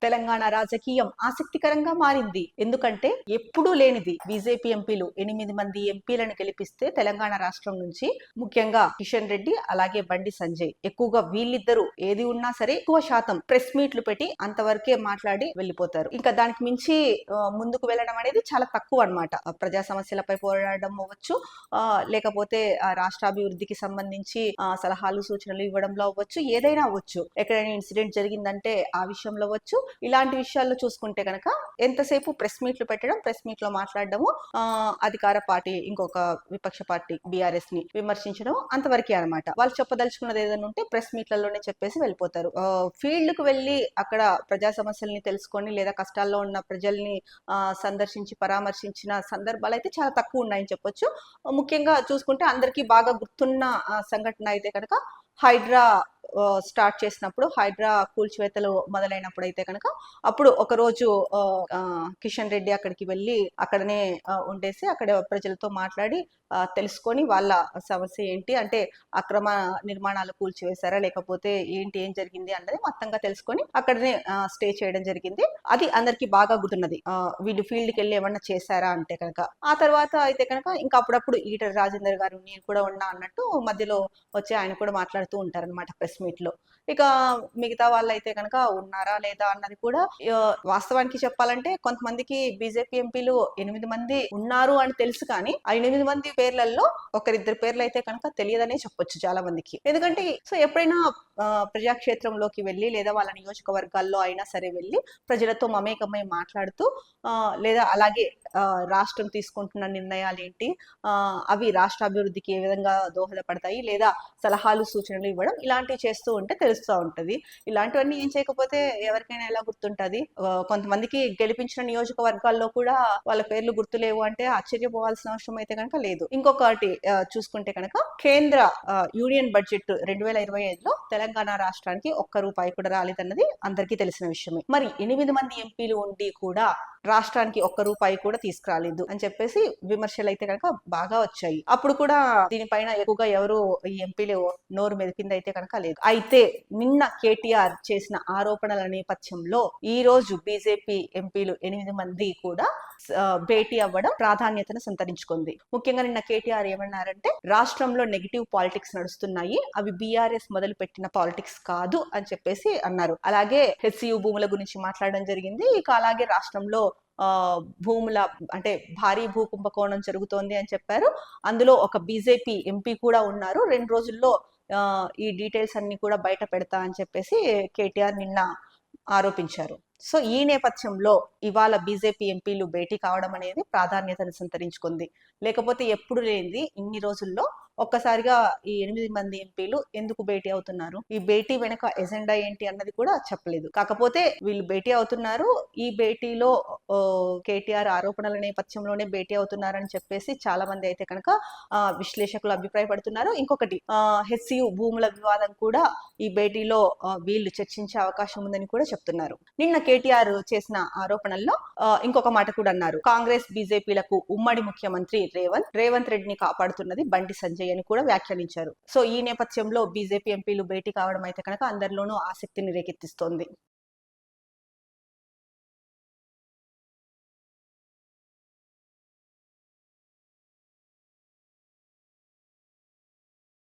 తెలంగాణ రాజకీయం ఆసక్తికరంగా మారింది. ఎందుకంటే ఎప్పుడూ లేనిది బీజేపీ ఎంపీలు 8 మంది ఎంపీలను గెలిపిస్తే తెలంగాణ రాష్ట్రం నుంచి ముఖ్యంగా కిషన్ రెడ్డి అలాగే బండి సంజయ్ ఎక్కువగా వీళ్ళిద్దరూ ఏది ఉన్నా సరే ఎక్కువ శాతం ప్రెస్ మీట్లు పెట్టి అంతవరకే మాట్లాడి వెళ్ళిపోతారు. ఇంకా దానికి మించి ముందుకు వెళ్ళడం అనేది చాలా తక్కువ అన్నమాట. ప్రజా సమస్యలపై పోరాడడం అవ్వచ్చు, లేకపోతే రాష్ట్రాభివృద్ధికి సంబంధించి సలహాలు సూచనలు ఇవ్వడంలో అవ్వచ్చు, ఏదైనా అవ్వచ్చు. ఎక్కడైనా ఇన్సిడెంట్ జరిగిందంటే ఆ విషయంలో అవ్వచ్చు. ఇలాంటి విషయాల్లో చూసుకుంటే కనుక ఎంతసేపు ప్రెస్ మీట్లు పెట్టడం, ప్రెస్ మీట్ లో మాట్లాడడము, అధికార పార్టీ ఇంకొక విపక్ష పార్టీ బీఆర్ఎస్ ని విమర్శించడం అంతవరకే అనమాట. వాళ్ళు చెప్పదలుచుకున్నది ఏదైనా ఉంటే ప్రెస్ మీట్లలోనే చెప్పేసి వెళ్ళిపోతారు. ఫీల్డ్ కు వెళ్ళి అక్కడ ప్రజా సమస్యల్ని తెలుసుకొని లేదా కష్టాల్లో ఉన్న ప్రజల్ని సందర్శించి పరామర్శించిన సందర్భాలు అయితే చాలా తక్కువ ఉన్నాయని చెప్పొచ్చు. ముఖ్యంగా చూసుకుంటే అందరికీ బాగా గుర్తున్న సంఘటన అయితే కనుక హైడ్రా స్టార్ట్ చేసినప్పుడు, హైడ్రా కూల్చివేతలు మొదలైనప్పుడు అయితే కనుక అప్పుడు ఒక రోజు కిషన్ రెడ్డి అక్కడికి వెళ్ళి అక్కడనే ఉండేసి అక్కడ ప్రజలతో మాట్లాడి తెలుసుకొని వాళ్ళ సమస్య ఏంటి అంటే అక్రమ నిర్మాణాలు కూల్చివేశారా లేకపోతే ఏంటి ఏం జరిగింది అన్నది మొత్తంగా తెలుసుకొని అక్కడనే స్టే చేయడం జరిగింది. అది అందరికి బాగా గుర్తున్నది. వీళ్ళు ఫీల్డ్ కి వెళ్ళి ఏమన్నా చేశారా అంటే కనుక. ఆ తర్వాత అయితే కనుక ఇంకా అప్పుడప్పుడు ఈటల రాజేందర్ గారు నేను కూడా ఉన్నా అన్నట్టు మధ్యలో వచ్చి ఆయన కూడా మాట్లాడుతూ ఉంటారనమాట ప్రెస్ మీట్ లో. ఇక మిగతా వాళ్ళు అయితే కనుక ఉన్నారా లేదా అన్నది కూడా వాస్తవానికి చెప్పాలంటే కొంతమందికి బీజేపీ ఎంపీలు 8 మంది ఉన్నారు అని తెలుసు, కానీ ఆ 8 మంది పేర్లలో ఒకరిద్దరు పేర్లు అయితే కనుక తెలియదనే చెప్పొచ్చు చాలా మందికి. ఎందుకంటే సో ఎప్పుడైనా ప్రజాక్షేత్రంలోకి వెళ్ళి లేదా వాళ్ళ నియోజకవర్గాల్లో అయినా సరే వెళ్ళి ప్రజలతో మమేకమై మాట్లాడుతూ లేదా అలాగే రాష్ట్రం తీసుకుంటున్న నిర్ణయాలు ఏంటి, అవి రాష్ట్ర అభివృద్ధికి ఏ విధంగా దోహదపడతాయి లేదా సలహాలు సూచనలు ఇవ్వడం ఇలాంటివి చేస్తూ ఉంటే తెలుస్తూ ఉంటది. ఇలాంటివన్నీ ఏం చేయకపోతే ఎవరికైనా ఎలా గుర్తుంటది? కొంతమందికి గెలిపించిన నియోజకవర్గాల్లో కూడా వాళ్ళ పేర్లు గుర్తులేవు అంటే ఆశ్చర్యపోవాల్సిన అవసరం అయితే కనుక లేదు. ఇంకొకటి చూసుకుంటే కనుక కేంద్ర యూనియన్ బడ్జెట్ 2025లో తెలంగాణ రాష్ట్రానికి ₹1 కూడా రాలేదన్నది అందరికీ తెలిసిన విషయమే. మరి 8 మంది ఎంపీలు ఉండి కూడా రాష్ట్రానికి ₹1 కూడా తీసుకురాలేదు అని చెప్పేసి విమర్శలు అయితే కనుక బాగా వచ్చాయి. అప్పుడు కూడా దీనిపైన ఎక్కువగా ఎవరు ఈ ఎంపీలు నోరు మెదిపింది అయితే కనుక లేదు. అయితే నిన్న కేటీఆర్ చేసిన ఆరోపణల నేపథ్యంలో ఈ రోజు బీజేపీ ఎంపీలు 8 మంది కూడా భేటీ అవ్వడం ప్రాధాన్యతను సంతరించుకుంది. ముఖ్యంగా నిన్న కేటీఆర్ ఏమన్నారంటే రాష్ట్రంలో నెగిటివ్ పాలిటిక్స్ నడుస్తున్నాయి, అవి బీఆర్ఎస్ మొదలు పెట్టిన పాలిటిక్స్ కాదు అని చెప్పేసి అన్నారు. అలాగే హెచ్సియు భూముల గురించి మాట్లాడడం జరిగింది. ఇక అలాగే రాష్ట్రంలో భూముల అంటే భారీ భూ కుంభకోణం జరుగుతోంది అని చెప్పారు. అందులో ఒక బీజేపీ ఎంపీ కూడా ఉన్నారు, 2 రోజుల్లో ఈ డీటెయిల్స్ అన్ని కూడా బయట పెడతా అని చెప్పేసి కేటీఆర్ నిన్న ఆరోపించారు. సో ఈ నేపథ్యంలో ఇవాళ బీజేపీ ఎంపీలు భేటీ కావడం అనేది ప్రాధాన్యతను సంతరించుకుంది. లేకపోతే ఎప్పుడు లేనిది ఇన్ని రోజుల్లో ఒక్కసారిగా ఈ 8 మంది ఎంపీలు ఎందుకు భేటీ అవుతున్నారు, ఈ భేటీ వెనక ఎజెండా ఏంటి అన్నది కూడా చెప్పలేదు. కాకపోతే వీళ్ళు భేటీ అవుతున్నారు, ఈ భేటీలో కేటీఆర్ ఆరోపణల నేపథ్యంలోనే భేటీ అవుతున్నారని చెప్పేసి చాలా మంది అయితే కనుక విశ్లేషకులు అభిప్రాయపడుతున్నారు. ఇంకొకటి హెచ్సియు భూముల వివాదం కూడా ఈ భేటీలో వీళ్ళు చర్చించే అవకాశం ఉందని కూడా చెప్తున్నారు. నిన్న కేటీఆర్ చేసిన ఆరోపణల్లో ఇంకొక మాట కూడా అన్నారు. కాంగ్రెస్ బీజేపీలకు ఉమ్మడి ముఖ్యమంత్రి రేవంత్ రెడ్డిని కాపాడుతున్నది బండి సంజయ్ అని కూడా వ్యాఖ్యానించారు. సో ఈ నేపథ్యంలో బీజేపీ ఎంపీలు భేటీ కావడం అయితే కనుక అందరిలోనూ ఆసక్తిని రేకెత్తిస్తోంది.